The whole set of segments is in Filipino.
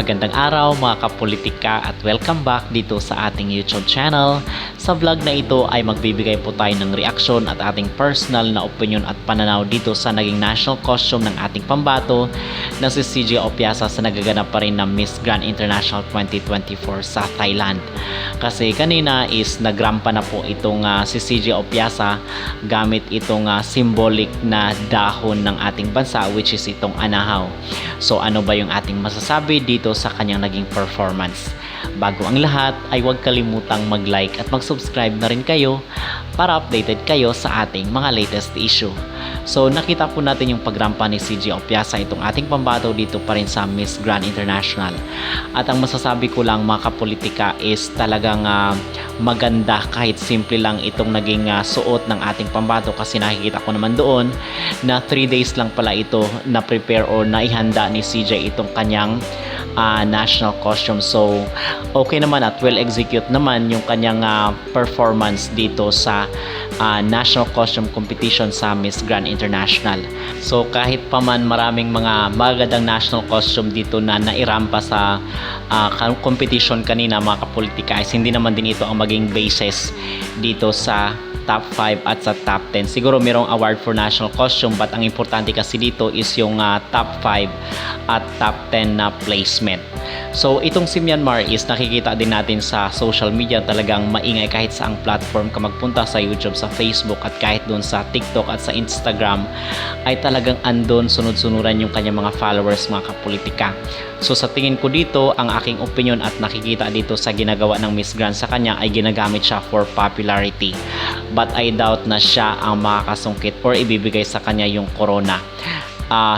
Magandang araw mga kapolitika at welcome back dito sa ating YouTube channel. Sa vlog na ito ay magbibigay po tayo ng reaksyon at ating personal na opinion at pananaw dito sa naging national costume ng ating pambato na si CJ Opiasa sa nagaganap pa rin na Miss Grand International 2024 sa Thailand. Kasi kanina is nagrampa na po itong si CJ Opiasa gamit itong symbolic na dahon ng ating bansa, which is itong anahaw. So ano ba yung ating masasabi dito sa kanyang naging performance? Bago ang lahat ay huwag kalimutang mag-like at mag-subscribe na rin kayo para updated kayo sa ating mga latest issue. So nakita po natin yung pagrampa ni CJ Opiasa, itong ating pambato dito pa rin sa Miss Grand International. At ang masasabi ko lang mga kapolitika is talagang maganda kahit simple lang itong naging suot ng ating pambato, kasi nakikita ko naman doon na 3 days lang pala ito na prepare or naihanda ni CJ itong kanyang national costume. So okay naman at well execute naman yung kanyang performance dito sa national costume competition sa Miss Grand International. So kahit pa man maraming mga magagandang national costume dito na nairampa sa competition kanina mga kapolitika, is hindi naman din ito ang maging basis dito sa top 5 at sa top 10. Siguro mayroong award for national costume, but ang importante kasi dito is yung top 5 at top 10 na placement. So itong si Myanmar is nakikita din natin sa social media, talagang maingay kahit saang platform ka magpunta, sa YouTube, sa Facebook at kahit doon sa TikTok at sa Instagram ay talagang andon sunod-sunuran yung kanyang mga followers mga kapolitika. So sa tingin ko dito, ang aking opinion at nakikita dito sa ginagawa ng Miss Grand sa kanya ay ginagamit siya for popularity. But I doubt na siya ang makakasungkit or ibibigay sa kanya yung corona.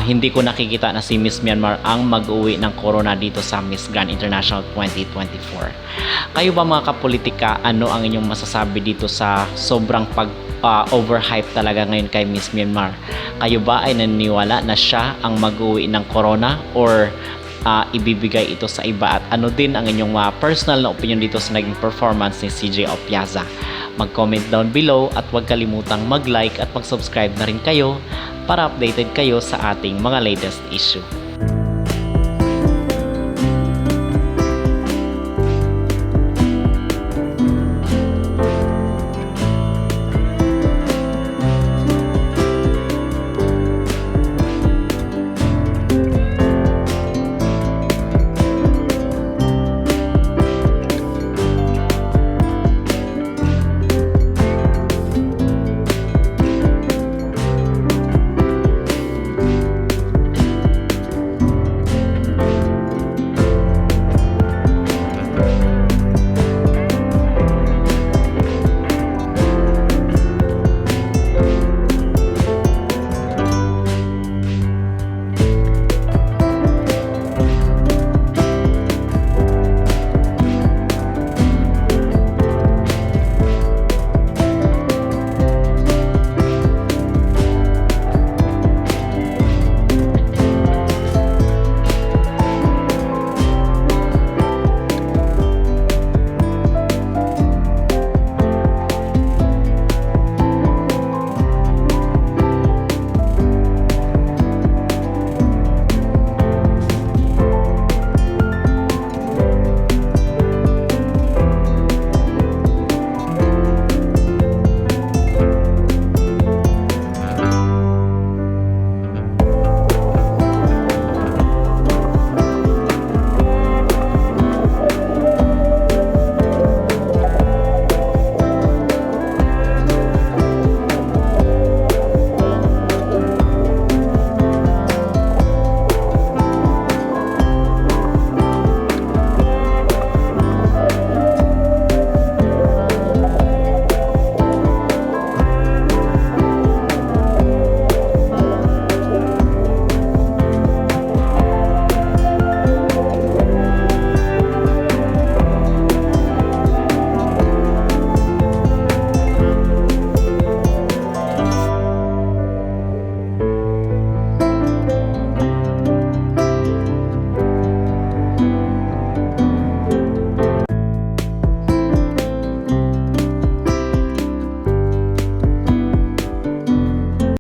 Hindi ko nakikita na si Miss Myanmar ang mag-uwi ng corona dito sa Miss Grand International 2024. Kayo ba mga kapolitika, ano ang inyong masasabi dito sa sobrang overhype talaga ngayon kay Miss Myanmar? Kayo ba ay naniniwala na siya ang mag-uwi ng corona or ibibigay ito sa iba? At ano din ang inyong personal na opinion dito sa naging performance ni CJ Opiasa? Mag-comment down below at huwag kalimutang mag-like at mag-subscribe na rin kayo para updated kayo sa ating mga latest issue.